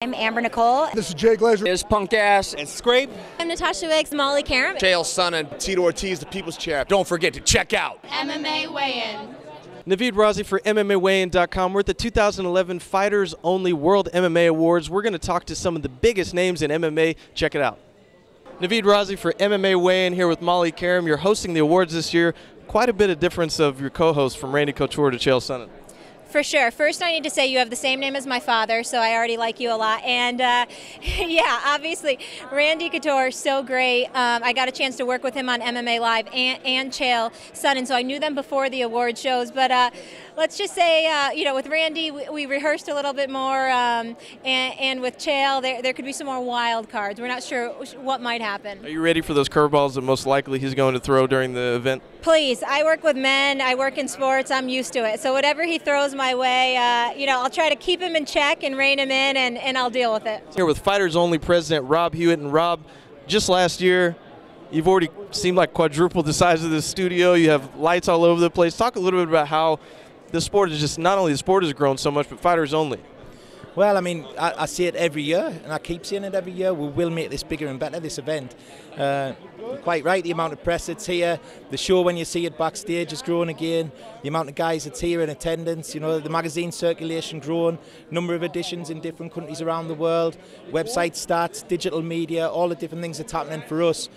I'm Amber Nicole. This is Jay Glazer. This Punk Ass and Scrape. I'm Natasha Wicks, Molly Chael Sonnen. Tito Ortiz, the People's Champ. Don't forget to check out MMA Weigh-In. Naveed Razi for MMA Weigh-In.com. We're at the 2011 Fighters Only World MMA Awards. We're going to talk to some of the biggest names in MMA. Check it out. Naveed Razi for MMA Weigh-In here with Molly Karam. You're hosting the awards this year. Quite a bit of difference of your co-host from Randy Couture to Chael Sonnen. For sure. First, I need to say you have the same name as my father, so I already like you a lot. And yeah, obviously, Randy Couture, so great. I got a chance to work with him on MMA Live and Chael Sonnen, so I knew them before the award shows. But let's just say, with Randy, we rehearsed a little bit more, and with Chael, there could be some more wild cards. We're not sure what might happen. Are you ready for those curveballs that most likely he's going to throw during the event? Please. I work with men. I work in sports. I'm used to it. So whatever he throws my way, I'll try to keep him in check and rein him in, and I'll deal with it. Here with Fighters Only President Rob Hewitt. And Rob, just last year, you've already seemed like quadrupled the size of this studio. You have lights all over the place. Talk a little bit about how the sport is just, not only the sport has grown so much, but Fighters Only. Well, I mean, I see it every year, and I keep seeing it every year. We will make this bigger and better, this event. Quite right, the amount of press that's here, the show when you see it backstage is growing again, the amount of guys that's here in attendance, the magazine circulation growing, number of editions in different countries around the world, website stats, digital media, all the different things that's happening for us.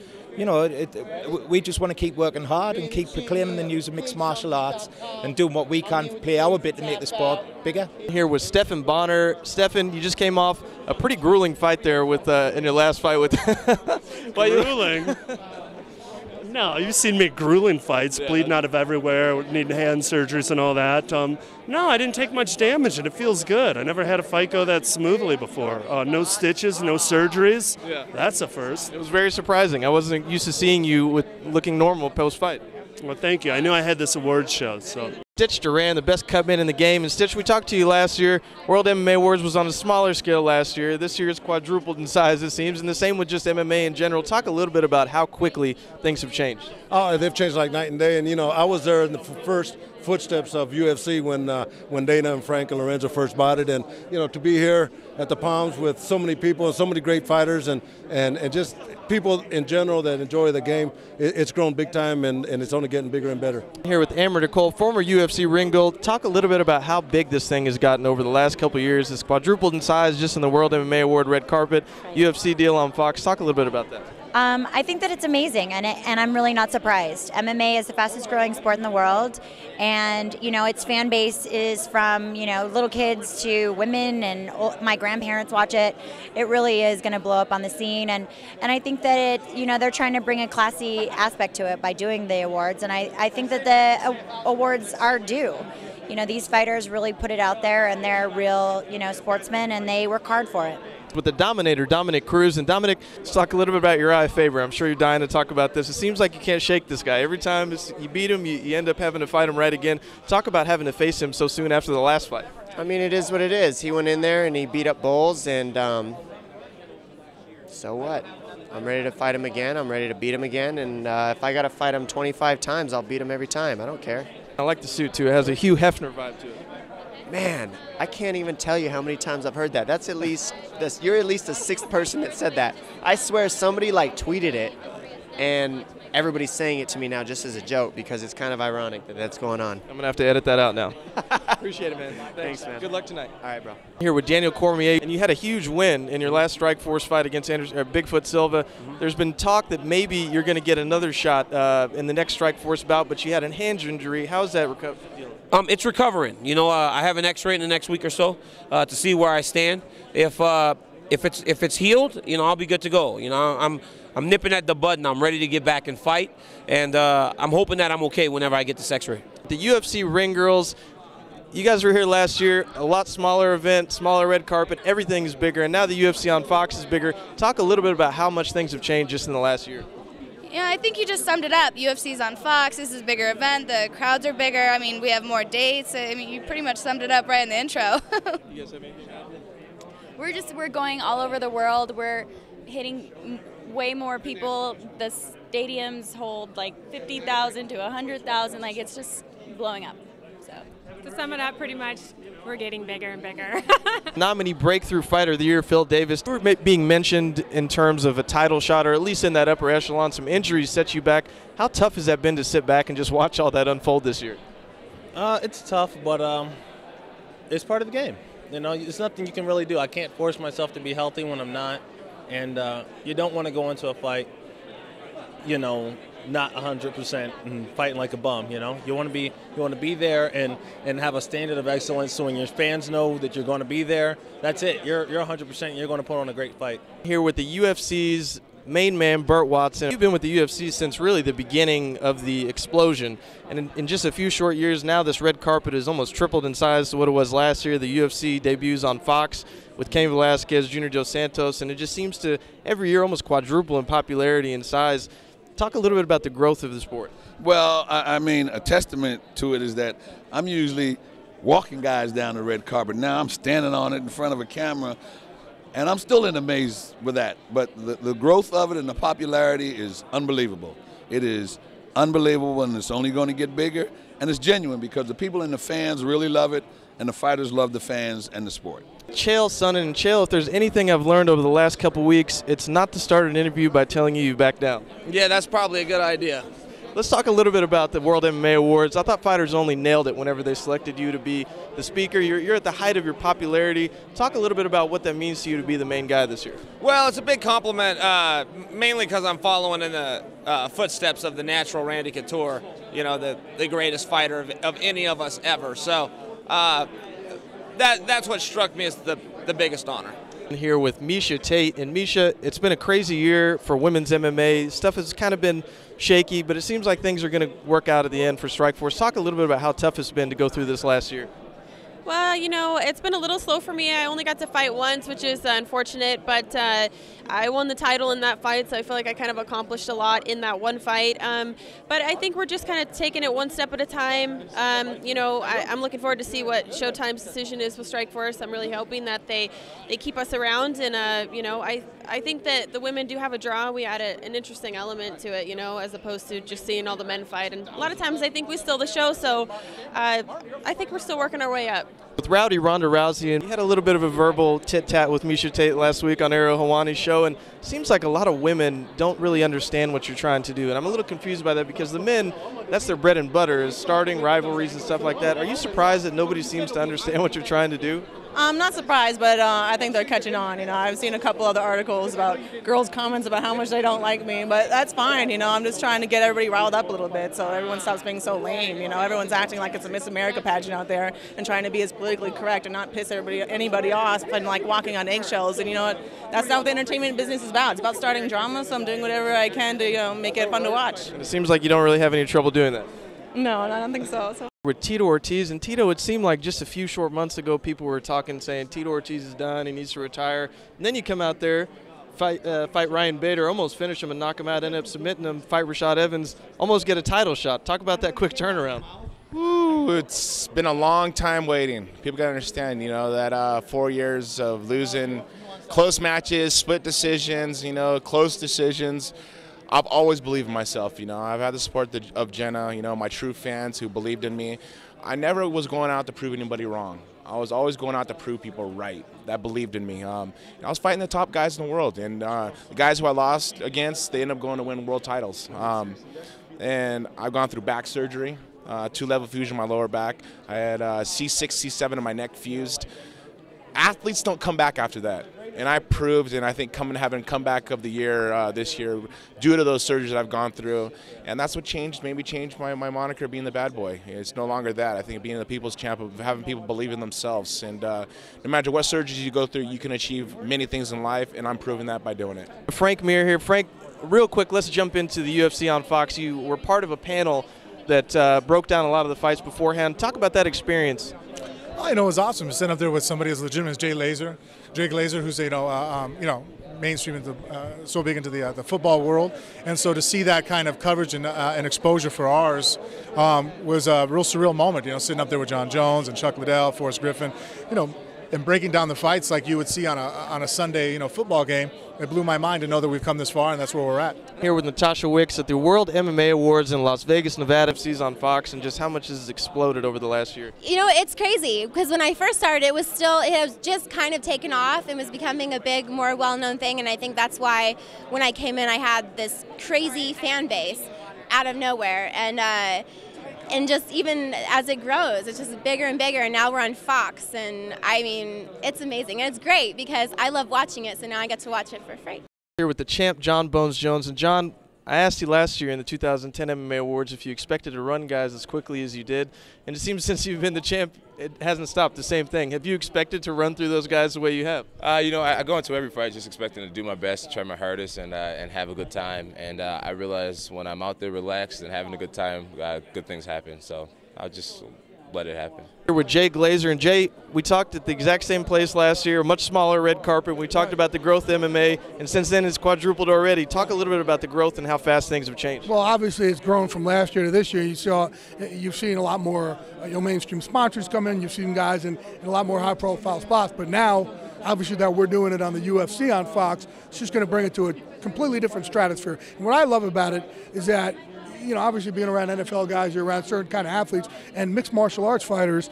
We just want to keep working hard and keep proclaiming the news of mixed martial arts and doing what we can, play our bit to make the sport bigger. Here with Stephan Bonner. Stephan, you just came off a pretty grueling fight there with in your last fight with. Grueling? No, you've seen me grueling fights, bleeding out of everywhere, needing hand surgeries and all that. No, I didn't take much damage, and it feels good. I never had a fight go that smoothly before. No stitches, no surgeries. Yeah. That's a first. It was very surprising. I wasn't used to seeing you looking normal post-fight. Well, thank you. I knew I had this awards show, so. Stitch Duran, the best cutman in the game. And Stitch, we talked to you last year. World MMA Awards was on a smaller scale last year. This year it's quadrupled in size, it seems, and the same with just MMA in general. Talk a little bit about how quickly things have changed. Oh, they've changed like night and day. And, I was there in the first footsteps of UFC when Dana and Frank and Lorenzo first bought it. And, to be here at the Palms with so many people and so many great fighters and just people in general that enjoy the game, it's grown big time, and it's only getting bigger and better. Here with Amber Nicole, former UFC ring gold. Talk a little bit about how big this thing has gotten over the last couple of years. It's quadrupled in size just in the World MMA Award red carpet, UFC deal on Fox. Talk a little bit about that. I think that it's amazing, and I'm really not surprised. MMA is the fastest growing sport in the world, and its fan base is from little kids to women, and my grandparents watch it. It really is going to blow up on the scene, and I think that they're trying to bring a classy aspect to it by doing the awards, and I think that the awards are due. These fighters really put it out there, and they're real sportsmen, and they work hard for it. With the Dominator, Dominic Cruz. And Dominic, let's talk a little bit about Uriah Faber. I'm sure you're dying to talk about this. It seems like you can't shake this guy. Every time you beat him, you end up having to fight him right again. Talk about having to face him so soon after the last fight. I mean, it is what it is. He went in there and he beat up bulls, and so what? I'm ready to fight him again. I'm ready to beat him again. And if I got to fight him 25 times, I'll beat him every time. I don't care. I like the suit, too. It has a Hugh Hefner vibe to it. Man, I can't even tell you how many times I've heard that. You're at least the sixth person that said that. I swear somebody tweeted it, and everybody's saying it to me now just as a joke because it's kind of ironic that that's going on. I'm going to have to edit that out now. Appreciate it, man. Thanks, man. Good luck tonight. All right, bro. Here with Daniel Cormier, and you had a huge win in your last Strikeforce fight against Bigfoot Silva. There's been talk that maybe you're going to get another shot in the next Strikeforce bout, but you had a hand injury. How's that feeling? It's recovering. I have an X-ray in the next week or so to see where I stand. If it's healed, I'll be good to go. I'm nipping at the bud and I'm ready to get back and fight, and I'm hoping that I'm okay whenever I get this X-ray. The UFC ring girls, you guys were here last year, a lot smaller event, smaller red carpet, everything is bigger, and now the UFC on Fox is bigger. Talk a little bit about how much things have changed just in the last year. Yeah, I think you just summed it up. UFC's on Fox. This is a bigger event. The crowds are bigger. I mean, we have more dates. I mean, you pretty much summed it up right in the intro. You guys have anything to add? We're going all over the world. We're hitting way more people. The stadiums hold 50,000 to 100,000. It's just blowing up. So. To sum it up, pretty much, we're getting bigger and bigger. Nominee Breakthrough Fighter of the Year, Phil Davis. You were being mentioned in terms of a title shot, or at least in that upper echelon. Some injuries set you back. How tough has that been to sit back and just watch all that unfold this year? It's tough, but it's part of the game. You know, there's nothing you can really do. I can't force myself to be healthy when I'm not, and you don't want to go into a fight, you know, not 100% and fighting like a bum. You know, you want to be there and have a standard of excellence. So when your fans know that you're going to be there, that's it. You're 100%. You're going to put on a great fight. Here with the UFC's main man, Burt Watson. You've been with the UFC since really the beginning of the explosion, and in just a few short years now, this red carpet has almost tripled in size to what it was last year. The UFC debuts on Fox with Cain Velasquez, Junior Dos Santos, and it just seems to every year almost quadruple in popularity and size. Talk a little bit about the growth of the sport. Well, I mean, a testament to it is that I'm usually walking guys down the red carpet. Now I'm standing on it in front of a camera, and I'm still in amaze with that. But the growth of it and the popularity is unbelievable. It is unbelievable, and it's only going to get bigger. And it's genuine because the people and the fans really love it, and the fighters love the fans and the sport. Chael Sonnen, and Chael, if there's anything I've learned over the last couple weeks, it's not to start an interview by telling you back down. Yeah, that's probably a good idea. Let's talk a little bit about the World MMA Awards. I thought Fighters Only nailed it whenever they selected you to be the speaker. You're at the height of your popularity. Talk a little bit about what that means to you to be the main guy this year. Well, it's a big compliment, mainly because I'm following in the footsteps of the natural Randy Couture, you know, the greatest fighter of any of us ever. So that's what struck me as the biggest honor. Here with Miesha Tate, and Miesha, it's been a crazy year for women's MMA. Stuff has kind of been shaky, but it seems like things are going to work out at the end for Strikeforce. Talk a little bit about how tough it's been to go through this last year. Well, you know, it's been a little slow for me. I only got to fight once, which is unfortunate, but I won the title in that fight, so I feel like I kind of accomplished a lot in that one fight. But I think we're just kind of taking it one step at a time. You know, I'm looking forward to see what Showtime's decision is with Strikeforce. I'm really hoping that they keep us around, and, you know, I think that the women do have a draw. We add an interesting element to it, you know, as opposed to just seeing all the men fight. And a lot of times I think we steal the show, so I think we're still working our way up. With Rowdy Ronda Rousey, and you had a little bit of a verbal tit-tat with Miesha Tate last week on Ariel Helwani's show, and it seems like a lot of women don't really understand what you're trying to do, and I'm a little confused by that because the men, that's their bread and butter, is starting rivalries and stuff like that. Are you surprised that nobody seems to understand what you're trying to do? I'm not surprised, but I think they're catching on. You know, I've seen a couple other articles about girls' comments about how much they don't like me, but that's fine. You know, I'm just trying to get everybody riled up a little bit so everyone stops being so lame. You know, everyone's acting like it's a Miss America pageant out there and trying to be as politically correct and not piss anybody off and like walking on eggshells. And you know what? That's not what the entertainment business is about. It's about starting drama, so I'm doing whatever I can to, you know, make it fun to watch. And it seems like you don't really have any trouble doing that. No, I don't think so. With Tito Ortiz, and Tito, it seemed like just a few short months ago people were talking, saying Tito Ortiz is done, he needs to retire. And then you come out there, fight Ryan Bader, almost finish him and knock him out, end up submitting him, fight Rashad Evans, almost get a title shot. Talk about that quick turnaround. Ooh, it's been a long time waiting. People got to understand, you know, that 4 years of losing close matches, split decisions, you know, close decisions. I've always believed in myself, you know. I've had the support of Jenna, you know, my true fans who believed in me. I never was going out to prove anybody wrong. I was always going out to prove people right that believed in me. I was fighting the top guys in the world, and the guys who I lost against, they ended up going to win world titles. And I've gone through back surgery, 2-level fusion in my lower back. I had C6, C7 in my neck fused. Athletes don't come back after that. And I proved, and I think having comeback of the year this year due to those surgeries that I've gone through. And that's what made me change my moniker, being the bad boy. It's no longer that. I think being the people's champ, of having people believe in themselves. And no matter what surgeries you go through, you can achieve many things in life, and I'm proving that by doing it. Frank Mir here. Frank, real quick, let's jump into the UFC on Fox. You were part of a panel that broke down a lot of the fights beforehand. Talk about that experience. You know, it was awesome to sit up there with somebody as legitimate as Jake Glazer, who's you know, mainstream into so big into the football world, and so to see that kind of coverage and exposure for ours was a real surreal moment. You know, sitting up there with Jon Jones and Chuck Liddell, Forrest Griffin, you know, and breaking down the fights like you would see on a Sunday, football game. It blew my mind to know that we've come this far, and that's where we're at. Here with Natasha Wicks at the World MMA Awards in Las Vegas, Nevada. UFC's on Fox, and just how much has exploded over the last year? It's crazy because when I first started, it was just kind of taken off and was becoming a big, more well-known thing, and I think that's why when I came in, I had this crazy fan base out of nowhere, and just even as it grows, it's just bigger and bigger, and now we're on Fox, and I mean, it's amazing, and it's great because I love watching it, so now I get to watch it for free. Here with the champ, Jon Jones. And Jon, I asked you last year in the 2010 MMA Awards if you expected to run guys as quickly as you did, and it seems since you've been the champ, it hasn't stopped. The same thing. Have you expected to run through those guys the way you have? I go into every fight just expecting to do my best, try my hardest, and have a good time. And I realize when I'm out there relaxed and having a good time, good things happen. So I'll just let it happen. Here with Jay Glazer. And Jay, we talked at the exact same place last year, a much smaller red carpet. We talked about the growth of MMA, and since then it's quadrupled already. Talk a little bit about the growth and how fast things have changed. Well, obviously it's grown from last year to this year. You've seen a lot more mainstream sponsors come in. You've seen guys in a lot more high-profile spots. But now, obviously that we're doing it on the UFC on Fox, it's just going to bring it to a completely different stratosphere. And what I love about it is that obviously being around NFL guys, you're around certain kind of athletes, and mixed martial arts fighters,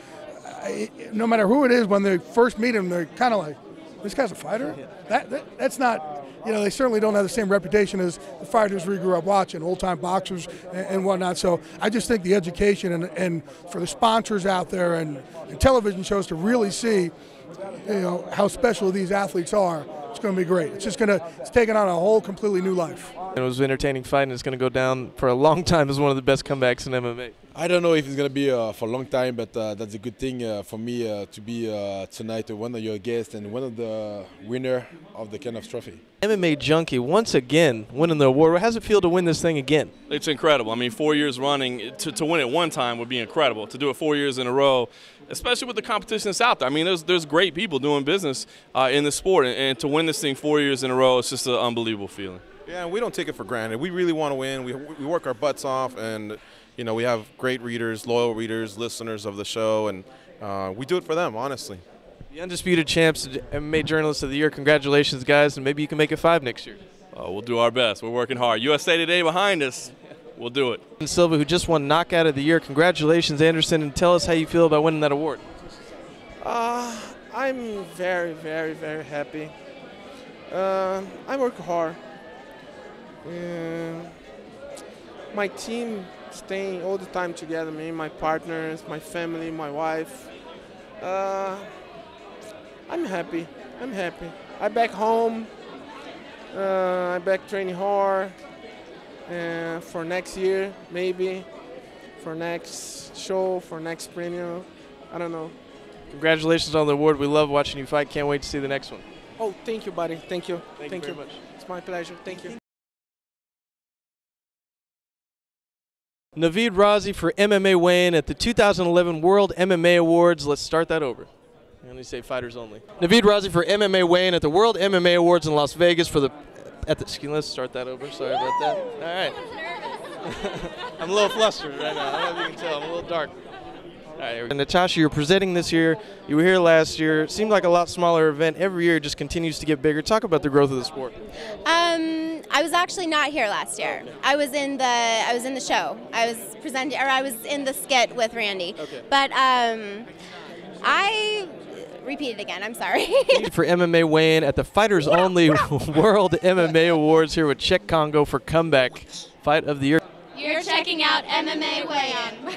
no matter who it is, when they first meet them, they're kind of like, this guy's a fighter? That's not, they certainly don't have the same reputation as the fighters we grew up watching, old-time boxers and whatnot. So I just think the education and for the sponsors out there and television shows to really see, how special these athletes are, it's going to be great. It's taking on a whole completely new life. It was an entertaining fight, and it's going to go down for a long time as one of the best comebacks in MMA. I don't know if it's going to be for a long time, but that's a good thing for me to be tonight one of your guests and one of the winner of the Kenneth Trophy. MMA Junkie once again winning the award. How does it feel to win this thing again? It's incredible. I mean, 4 years running, to win it one time would be incredible. To do it 4 years in a row, especially with the competition that's out there. I mean, there's great people doing business in the sport, and to win this thing 4 years in a row, it's just an unbelievable feeling. Yeah, we don't take it for granted. We really want to win. We work our butts off, and we have great readers, loyal readers, listeners of the show, and we do it for them, honestly. The undisputed champs, MMA Journalist of the Year. Congratulations, guys, and maybe you can make it 5 next year. We'll do our best. We're working hard. USA Today behind us. We'll do it. Anderson Silva, who just won Knockout of the Year. Congratulations, Anderson, and tell us how you feel about winning that award. I'm very, very, very happy. I work hard. My team staying all the time together, me, my partners, my family, my wife. I'm happy. I back home. I back training hard. For next year, maybe. For next show, for next premium. I don't know. Congratulations on the award. We love watching you fight. Can't wait to see the next one. Oh, thank you, buddy. Thank you. Thank you very much. It's my pleasure. Thank you. Naveed Razi for MMA weigh-in at the 2011 World MMA Awards. Let's start that over. Let me say fighters only. Naveed Razi for MMA weigh-in at the World MMA Awards in Las Vegas for let's start that over. Sorry about that. All right. I'm a little flustered right now. I don't know if you can tell. I'm a little dark. All right. Natasha, you're presenting this year. You were here last year. It seemed like a lot smaller event. Every year it just continues to get bigger. Talk about the growth of the sport. I was actually not here last year. I was in the show. I was in the skit with Randy. Okay. But I repeat it again. I'm sorry. For MMA weigh-in at the Fighters Only World MMA Awards here with Czech Congo for Comeback Fight of the Year. You're checking out MMA Weigh-In.